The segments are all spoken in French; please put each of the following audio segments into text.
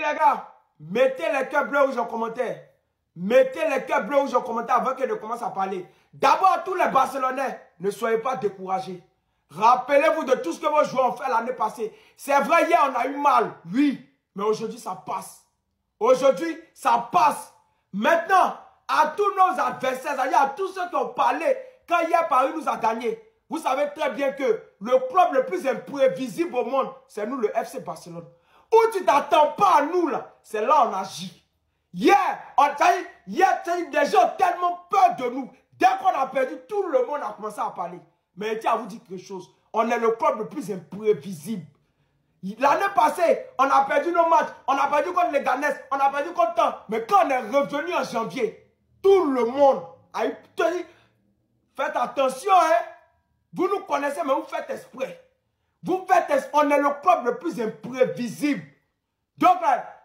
les gars, mettez les cœurs bleus rouges en commentaire. Mettez les cœurs bleus rouges en commentaire avant qu'elle ne commence à parler. D'abord, tous les Barcelonais, ne soyez pas découragés. Rappelez-vous de tout ce que vos joueurs ont fait l'année passée. C'est vrai, hier, on a eu mal, oui. Mais aujourd'hui, ça passe. Aujourd'hui, ça passe. Maintenant, à tous nos adversaires, à tous ceux qui ont parlé, quand hier Paris nous a gagné, vous savez très bien que le club le plus imprévisible au monde, c'est nous, le FC Barcelone. Où tu ne t'attends pas à nous, là, c'est là où on agit. Hier, les gens ont tellement peur de nous. Dès qu'on a perdu, tout le monde a commencé à parler. Mais tiens, à vous dire quelque chose. On est le club le plus imprévisible. L'année passée, on a perdu nos matchs. On a perdu contre les Ganes. On a perdu contre temps. Mais quand on est revenu en janvier, tout le monde a eu... Faites attention, hein. Vous nous connaissez, mais vous faites exprès. On est le club le plus imprévisible. Donc,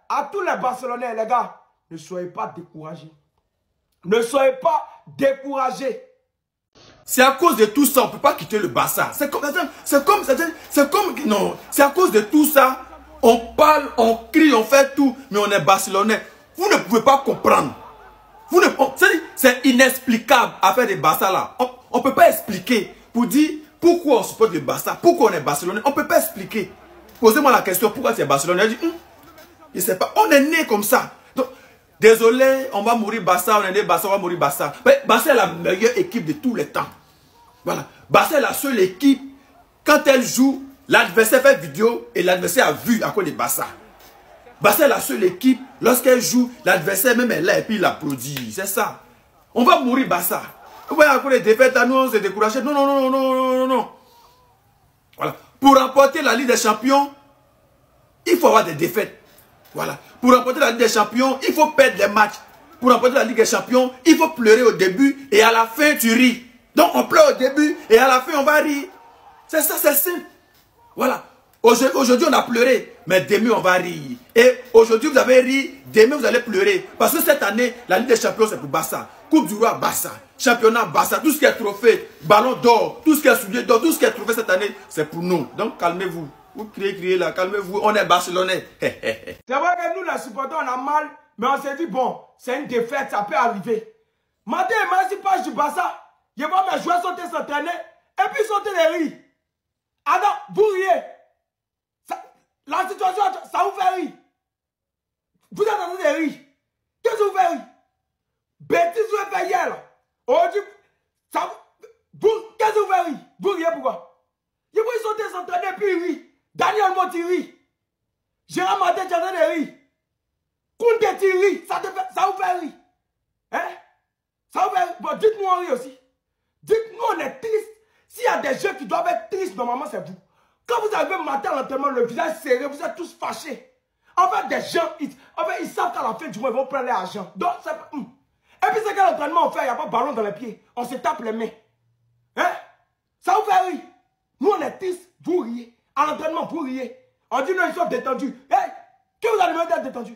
à tous les Barcelonais, les gars, ne soyez pas découragés. Ne soyez pas découragés. C'est à cause de tout ça, on ne peut pas quitter le Barça. C'est à cause de tout ça, on parle, on crie, on fait tout, mais on est Barcelonais. Vous ne pouvez pas comprendre. C'est inexplicable à faire des Barça là. On ne peut pas expliquer pour dire pourquoi on supporte le Barça, pourquoi on est Barcelonais. On ne peut pas expliquer. Posez-moi la question, pourquoi c'est Barcelonais? Je dis, je ne sais pas, on est né comme ça. Donc, désolé, on va mourir Barça, on est né Barça, on va mourir Barça. Mais Barça est la meilleure équipe de tous les temps. Voilà. Barça est la seule équipe, quand elle joue, l'adversaire fait vidéo et l'adversaire a vu à quoi de Barça. Barça est la seule équipe, lorsqu'elle joue, l'adversaire même est là et puis il applaudit. C'est ça. On va mourir Barça. Vous voyez encore les défaites à nous, on s'est découragé. Non, non, non, non, non, non, non. Voilà. Pour remporter la Ligue des Champions, il faut avoir des défaites. Voilà. Pour remporter la Ligue des Champions, il faut perdre les matchs. Pour remporter la Ligue des Champions, il faut pleurer au début et à la fin, tu ris. Donc, on pleure au début et à la fin, on va rire. C'est ça, c'est simple. Voilà. Aujourd'hui, on a pleuré, mais demain, on va rire. Et aujourd'hui, vous avez ri, demain, vous allez pleurer. Parce que cette année, la Ligue des Champions, c'est pour Barça. Coupe du Roi, Barça. Championnat, Barça. Tout ce qui est trophée, ballon d'or, tout ce qui est soulier d'or, tout ce qui est trophée cette année, c'est pour nous. Donc, calmez-vous. Vous criez là, calmez-vous. On est Barcelonais. C'est vrai que nous, les supporters, on a mal, mais on s'est dit, bon, c'est une défaite, ça peut arriver. Matin, émancipage du Barça, je vois mes joueurs sauter s'entraîner, et puis sauter les rires. Alors, vous riez. La situation, ça vous fait rire. Vous êtes en train de rire. Qu'est-ce que vous faites rire? Bêtise, vous faites hier, là. Aujourd'hui, qu'est-ce que vous faites rire? Vous riez pourquoi? Je vois sauter s'entraîner, puis il rit. Daniel Monti rit. Gérard Martin, tu es en train de rire. Koundé, tu ris. Ça vous fait rire. Hein? Ça vous fait rire. Bon, dites-nous on rit aussi. Dites-nous on est triste. S'il y a des gens qui doivent être tristes, normalement, c'est vous. Quand vous arrivez matin à l'entraînement, le visage serré, vous êtes tous fâchés. En fait, des gens, ils savent qu'à la fin du mois, ils vont prendre l'argent. Donc, c'est pas... Et puis, c'est qu'à l'entraînement, on fait, il n'y a pas de ballon dans les pieds. On se tape les mains. Hein? Ça vous fait rire. Nous, on est tristes, vous riez. À l'entraînement, vous riez. On dit, non, ils sont détendus. Hey, que vous allez me dire détendu?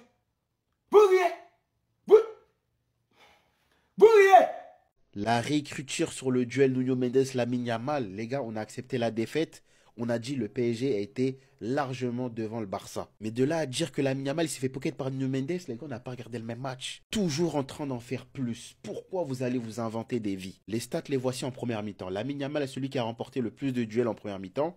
Vous riez. Vous riez. La réécriture sur le duel Nuno Mendes-Lamine Yamal, les gars, on a accepté la défaite. On a dit le PSG a été largement devant le Barça. Mais de là à dire que Lamine Yamal s'est fait pocket par Nuno Mendes, les gars, on n'a pas regardé le même match. Toujours en train d'en faire plus. Pourquoi vous allez vous inventer des vies? Les stats, les voici en première mi-temps. Lamine Yamal est celui qui a remporté le plus de duels en première mi-temps.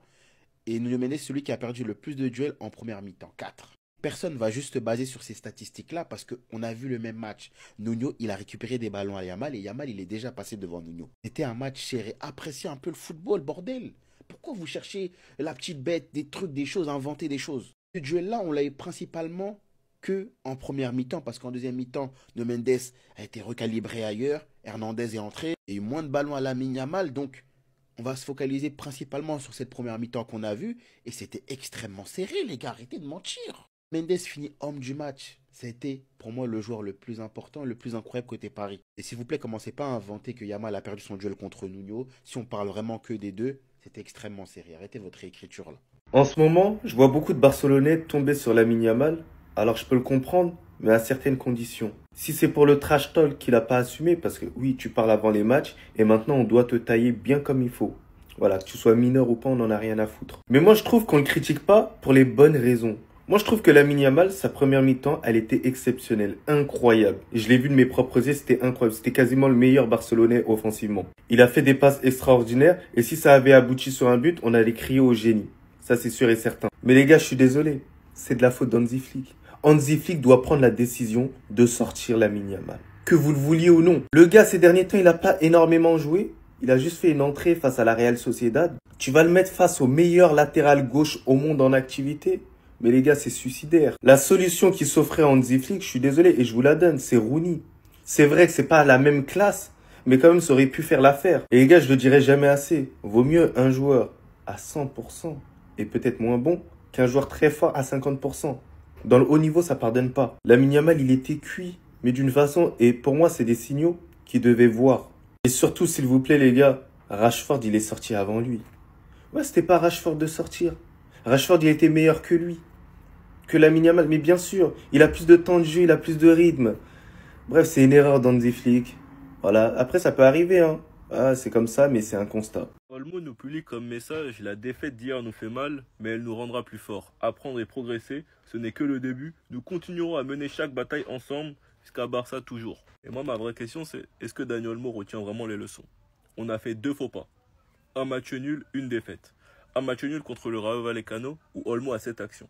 Et Nuno Mendes est celui qui a perdu le plus de duels en première mi-temps. 4. Personne ne va juste se baser sur ces statistiques-là parce qu'on a vu le même match. Nuno, il a récupéré des ballons à Yamal et Yamal, il est déjà passé devant Nuno. C'était un match serré. Appréciez un peu le football, bordel. Pourquoi vous cherchez la petite bête, des trucs, des choses, inventer des choses? Ce duel-là, on l'a eu principalement que en première mi-temps parce qu'en deuxième mi-temps, Nuno Mendes a été recalibré ailleurs. Hernandez est entré. Il y a eu moins de ballons à Lamine Yamal, donc on va se focaliser principalement sur cette première mi-temps qu'on a vue. Et c'était extrêmement serré, les gars. Arrêtez de mentir. Mendes finit homme du match. C'était pour moi le joueur le plus important, le plus incroyable côté Paris. Et s'il vous plaît, commencez pas à inventer que Yamal a perdu son duel contre Nuno. Si on parle vraiment que des deux, c'était extrêmement serré. Arrêtez votre réécriture là. En ce moment, je vois beaucoup de Barcelonais tomber sur Lamine Yamal. Alors je peux le comprendre, mais à certaines conditions. Si c'est pour le trash talk qu'il n'a pas assumé, parce que oui, tu parles avant les matchs, et maintenant on doit te tailler bien comme il faut. Voilà, que tu sois mineur ou pas, on n'en a rien à foutre. Mais moi je trouve qu'on ne le critique pas pour les bonnes raisons. Moi, je trouve que Lamine Yamal, sa première mi-temps, elle était exceptionnelle, incroyable. Je l'ai vu de mes propres yeux, c'était incroyable. C'était quasiment le meilleur Barcelonais offensivement. Il a fait des passes extraordinaires et si ça avait abouti sur un but, on allait crier au génie. Ça, c'est sûr et certain. Mais les gars, je suis désolé. C'est de la faute d'Hansi Flick. Hansi Flick doit prendre la décision de sortir Lamine Yamal. Que vous le vouliez ou non. Le gars, ces derniers temps, il n'a pas énormément joué. Il a juste fait une entrée face à la Real Sociedad. Tu vas le mettre face au meilleur latéral gauche au monde en activité. Mais les gars, c'est suicidaire. La solution qui s'offrait à Hansi Flick, je suis désolé, et je vous la donne, c'est Rooney. C'est vrai que c'est pas la même classe, mais quand même, ça aurait pu faire l'affaire. Et les gars, je le dirai jamais assez. Vaut mieux un joueur à 100% et peut-être moins bon qu'un joueur très fort à 50%. Dans le haut niveau, ça pardonne pas. Lamine Yamal, il était cuit, mais d'une façon, et pour moi, c'est des signaux qu'il devait voir. Et surtout, s'il vous plaît, les gars, Rashford, il est sorti avant lui. Ouais, c'était pas Rashford de sortir. Rashford, il était meilleur que lui. Que Lamine Yamal, mais bien sûr, il a plus de temps de jeu, il a plus de rythme. Bref, c'est une erreur d'Hansi Flick. Voilà, après ça peut arriver, hein. Ah, c'est comme ça, mais c'est un constat. Olmo nous publie comme message: la défaite d'hier nous fait mal, mais elle nous rendra plus forts. Apprendre et progresser, ce n'est que le début. Nous continuerons à mener chaque bataille ensemble, jusqu'à Barça toujours. Et moi, ma vraie question, c'est: est-ce que Dani Olmo retient vraiment les leçons? On a fait 2 faux pas. Un match nul, une défaite. Un match nul contre le Rayo Vallecano, où Olmo a 7 actions.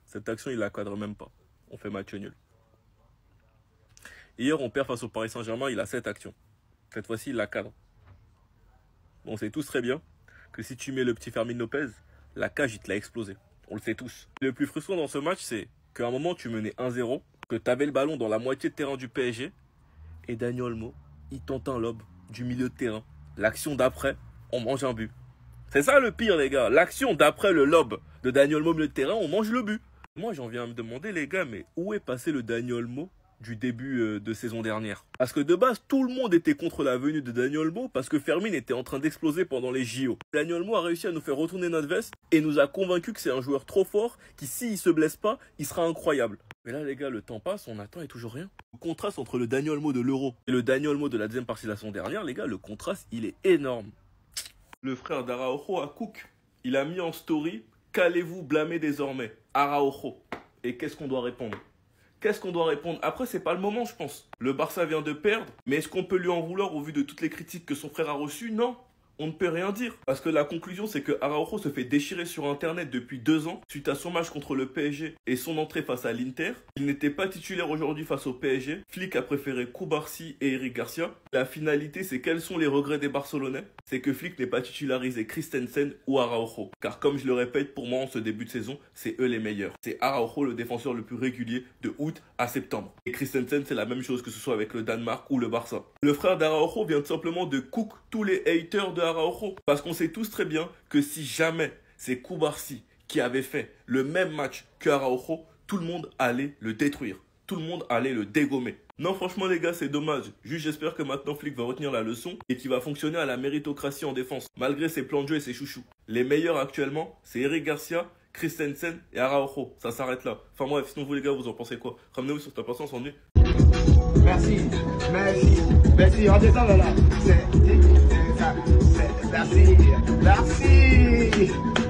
Cette action, il la cadre même pas. On fait match nul. Hier, on perd face au Paris Saint-Germain, il a 7 actions. Cette fois-ci, il la cadre. On sait tous très bien que si tu mets le petit Fermin Lopez, la cage, il te l'a explosé. On le sait tous. Le plus frustrant dans ce match, c'est qu'à un moment, tu menais 1-0, que tu avais le ballon dans la moitié de terrain du PSG, et Dani Olmo, il tente un lob du milieu de terrain. L'action d'après, on mange un but. C'est ça le pire, les gars. L'action d'après le lob de Dani Olmo au milieu de terrain, on mange le but. Moi, j'en viens à me demander, les gars, mais où est passé le Dani Olmo du début de saison dernière? Parce que de base, tout le monde était contre la venue de Dani Olmo parce que Fermin était en train d'exploser pendant les JO. Dani Olmo a réussi à nous faire retourner notre veste et nous a convaincus que c'est un joueur trop fort qui, s'il se blesse pas, il sera incroyable. Mais là, les gars, le temps passe, on attend et toujours rien. Le contraste entre le Dani Olmo de l'Euro et le Dani Olmo de la deuxième partie de la saison dernière, les gars, le contraste, il est énorme. Le frère d'Araujo à Cook, il a mis en story: qu'allez-vous blâmer désormais, Araujo? Et qu'est-ce qu'on doit répondre? Qu'est-ce qu'on doit répondre? Après, c'est pas le moment, je pense. Le Barça vient de perdre, mais est-ce qu'on peut lui en vouloir au vu de toutes les critiques que son frère a reçues? Non. On ne peut rien dire. Parce que la conclusion, c'est que Araujo se fait déchirer sur Internet depuis 2 ans suite à son match contre le PSG et son entrée face à l'Inter. Il n'était pas titulaire aujourd'hui face au PSG. Flick a préféré Cubarsí et Eric Garcia. La finalité, c'est quels sont les regrets des Barcelonais? C'est que Flick n'ait pas titularisé Christensen ou Araujo. Car comme je le répète, pour moi, en ce début de saison, c'est eux les meilleurs. C'est Araujo le défenseur le plus régulier de août à septembre. Et Christensen, c'est la même chose que ce soit avec le Danemark ou le Barça. Le frère d'Araujo vient tout simplement de cook tous les haters de Araujo. Parce qu'on sait tous très bien que si jamais c'est Cubarsí qui avait fait le même match que Araujo, tout le monde allait le détruire. Tout le monde allait le dégommer. Non, franchement, les gars, c'est dommage. Juste, j'espère que maintenant Flick va retenir la leçon et qu'il va fonctionner à la méritocratie en défense, malgré ses plans de jeu et ses chouchous. Les meilleurs actuellement, c'est Eric Garcia, Christensen et Araujo. Ça s'arrête là. Enfin bref, sinon vous les gars, vous en pensez quoi? Ramenez-vous sur ta patience, on dit. Merci, merci, merci, on descend là. Merci, merci.